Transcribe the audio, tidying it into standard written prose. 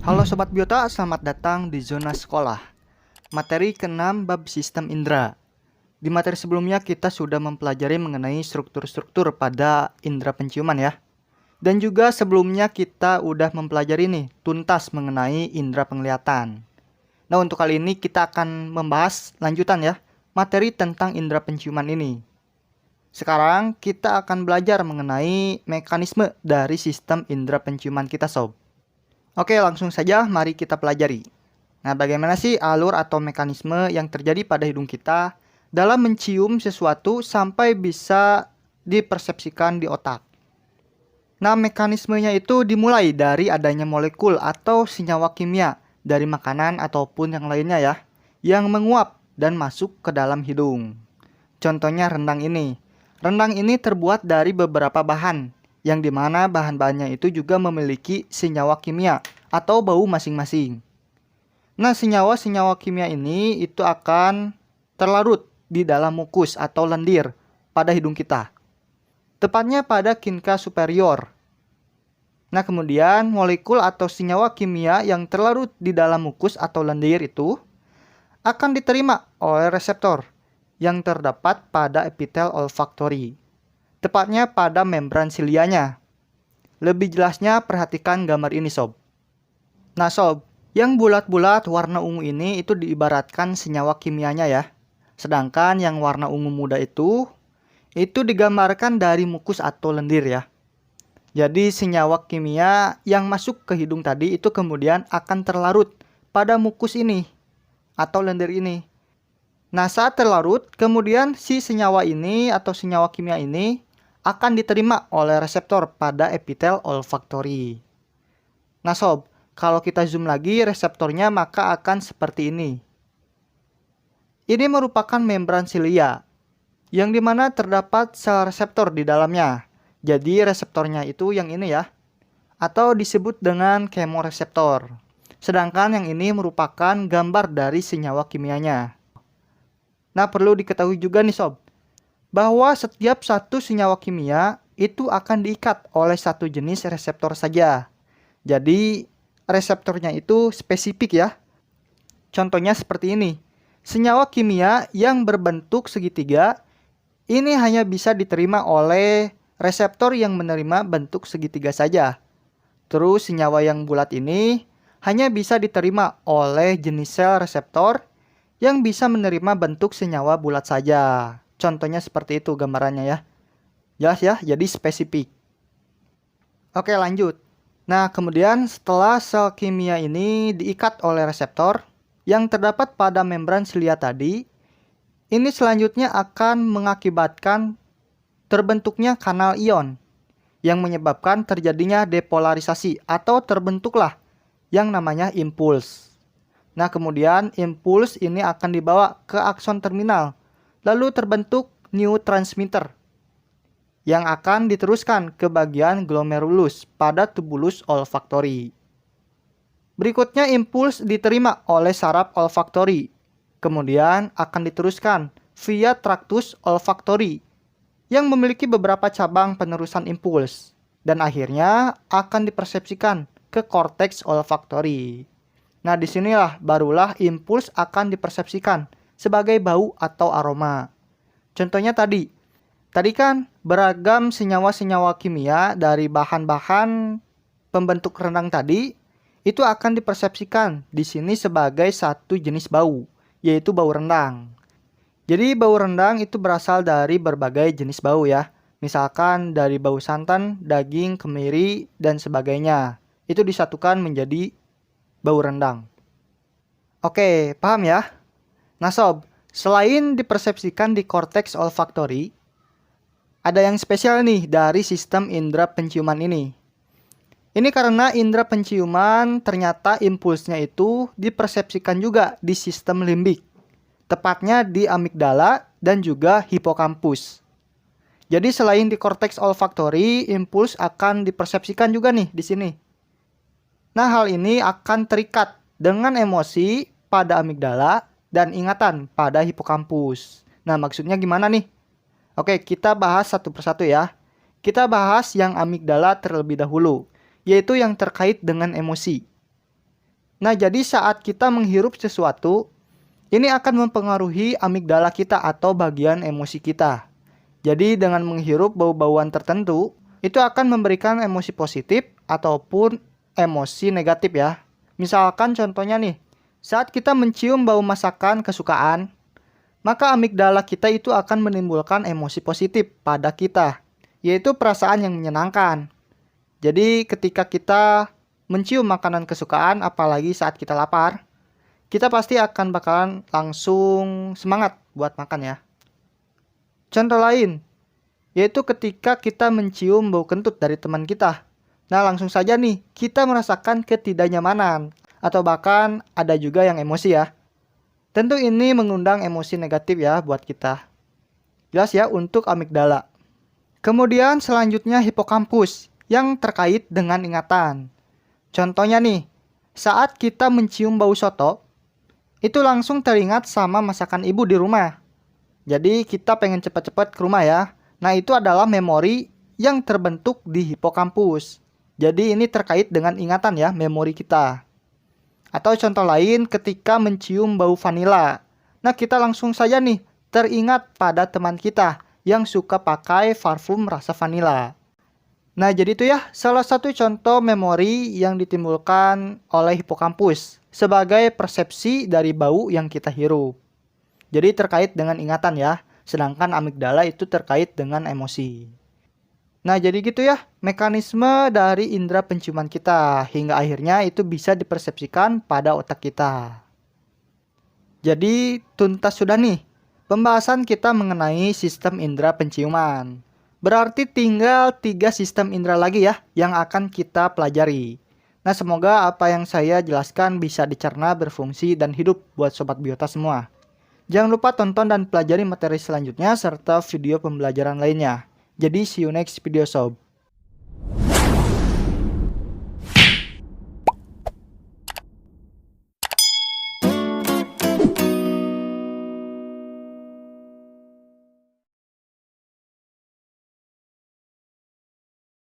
Halo Sobat Biota, selamat datang di Zona Sekolah. Materi ke-6 bab Sistem Indera. Di materi sebelumnya kita sudah mempelajari mengenai struktur-struktur pada indera penciuman ya. Dan juga sebelumnya kita udah mempelajari nih tuntas mengenai indera penglihatan. Nah, untuk kali ini kita akan membahas lanjutan ya, materi tentang indera penciuman ini. Sekarang kita akan belajar mengenai mekanisme dari sistem indera penciuman kita sob. Oke, langsung saja mari kita pelajari. Nah, bagaimana sih alur atau mekanisme yang terjadi pada hidung kita dalam mencium sesuatu sampai bisa dipersepsikan di otak? Nah, mekanismenya itu dimulai dari adanya molekul atau senyawa kimia dari makanan ataupun yang lainnya ya, yang menguap dan masuk ke dalam hidung. Contohnya rendang ini. Rendang ini terbuat dari beberapa bahan, yang dimana bahan-bahannya itu juga memiliki senyawa kimia atau bau masing-masing. Nah, senyawa-senyawa kimia ini itu akan terlarut di dalam mukus atau lendir pada hidung kita, tepatnya pada kinka superior. Nah, kemudian molekul atau senyawa kimia yang terlarut di dalam mukus atau lendir itu akan diterima oleh reseptor yang terdapat pada epitel olfaktori, tepatnya pada membran silianya. Lebih jelasnya perhatikan gambar ini sob. Nah sob, yang bulat-bulat warna ungu ini itu diibaratkan senyawa kimianya ya. Sedangkan yang warna ungu muda itu digambarkan dari mukus atau lendir ya. Jadi senyawa kimia yang masuk ke hidung tadi itu kemudian akan terlarut pada mukus ini atau lendir ini. Nah, saat terlarut, kemudian si senyawa ini atau senyawa kimia ini akan diterima oleh reseptor pada epitel olfaktori. Nah sob, kalau kita zoom lagi reseptornya maka akan seperti ini. Ini merupakan membran silia, yang dimana terdapat sel reseptor di dalamnya. Jadi reseptornya itu yang ini ya, atau disebut dengan kemoreseptor. Sedangkan yang ini merupakan gambar dari senyawa kimianya. Nah, perlu diketahui juga nih sob, bahwa setiap satu senyawa kimia itu akan diikat oleh satu jenis reseptor saja. Jadi reseptornya itu spesifik ya. Contohnya seperti ini. Senyawa kimia yang berbentuk segitiga ini hanya bisa diterima oleh reseptor yang menerima bentuk segitiga saja. Terus senyawa yang bulat ini hanya bisa diterima oleh jenis sel reseptor yang bisa menerima bentuk senyawa bulat saja. Contohnya seperti itu gambarannya ya. Jelas ya, jadi spesifik. Oke, lanjut. Nah, kemudian setelah sel kimia ini diikat oleh reseptor yang terdapat pada membran silia tadi, ini selanjutnya akan mengakibatkan terbentuknya kanal ion yang menyebabkan terjadinya depolarisasi atau terbentuklah yang namanya impuls. Nah, kemudian impuls ini akan dibawa ke akson terminal, lalu terbentuk neurotransmitter yang akan diteruskan ke bagian glomerulus pada tubulus olfaktori. Berikutnya impuls diterima oleh saraf olfaktori, kemudian akan diteruskan via traktus olfaktori yang memiliki beberapa cabang penerusan impuls, dan akhirnya akan dipersepsikan ke korteks olfaktori. Nah, disinilah barulah impuls akan dipersepsikan sebagai bau atau aroma. Contohnya tadi kan beragam senyawa-senyawa kimia dari bahan-bahan pembentuk rendang tadi itu akan dipersepsikan di sini sebagai satu jenis bau, yaitu bau rendang. Jadi bau rendang itu berasal dari berbagai jenis bau ya. Misalkan dari bau santan, daging, kemiri, dan sebagainya. Itu disatukan menjadi bau rendang. Oke, paham ya? Nah sob, selain dipersepsikan di korteks olfaktori, ada yang spesial nih dari sistem indera penciuman ini. Ini karena indera penciuman ternyata impulsnya itu dipersepsikan juga di sistem limbik, tepatnya di amigdala dan juga hipokampus. Jadi selain di korteks olfaktori, impuls akan dipersepsikan juga nih di sini. Nah, hal ini akan terikat dengan emosi pada amigdala dan ingatan pada hipokampus. Nah, maksudnya gimana nih? Oke, kita bahas satu persatu ya. Kita bahas yang amigdala terlebih dahulu, yaitu yang terkait dengan emosi. Nah, jadi saat kita menghirup sesuatu, ini akan mempengaruhi amigdala kita atau bagian emosi kita. Jadi dengan menghirup bau-bauan tertentu, itu akan memberikan emosi positif ataupun emosi negatif ya. Misalkan contohnya nih, saat kita mencium bau masakan kesukaan, maka amigdala kita itu akan menimbulkan emosi positif pada kita, yaitu perasaan yang menyenangkan. Jadi ketika kita mencium makanan kesukaan, apalagi saat kita lapar, kita pasti akan bakalan langsung semangat buat makan ya. Contoh lain, yaitu ketika kita mencium bau kentut dari teman kita. Nah, langsung saja nih, kita merasakan ketidaknyamanan, atau bahkan ada juga yang emosi ya. Tentu ini mengundang emosi negatif ya buat kita. Jelas ya untuk amigdala. Kemudian selanjutnya hipokampus, yang terkait dengan ingatan. Contohnya nih, saat kita mencium bau soto, itu langsung teringat sama masakan ibu di rumah. Jadi kita pengen cepat-cepat ke rumah ya. Nah, itu adalah memori yang terbentuk di hipokampus. Jadi ini terkait dengan ingatan ya, memori kita. Atau contoh lain ketika mencium bau vanila. Nah, kita langsung saja nih teringat pada teman kita yang suka pakai parfum rasa vanila. Nah, jadi itu ya salah satu contoh memori yang ditimbulkan oleh hipokampus sebagai persepsi dari bau yang kita hirup. Jadi terkait dengan ingatan ya, sedangkan amigdala itu terkait dengan emosi. Nah, jadi gitu ya mekanisme dari indera penciuman kita hingga akhirnya itu bisa dipersepsikan pada otak kita. Jadi tuntas sudah nih pembahasan kita mengenai sistem indera penciuman. Berarti tinggal 3 sistem indera lagi ya yang akan kita pelajari. Nah, semoga apa yang saya jelaskan bisa dicerna, berfungsi, dan hidup buat Sobat Biota semua. Jangan lupa tonton dan pelajari materi selanjutnya serta video pembelajaran lainnya. Jadi see you next video sob.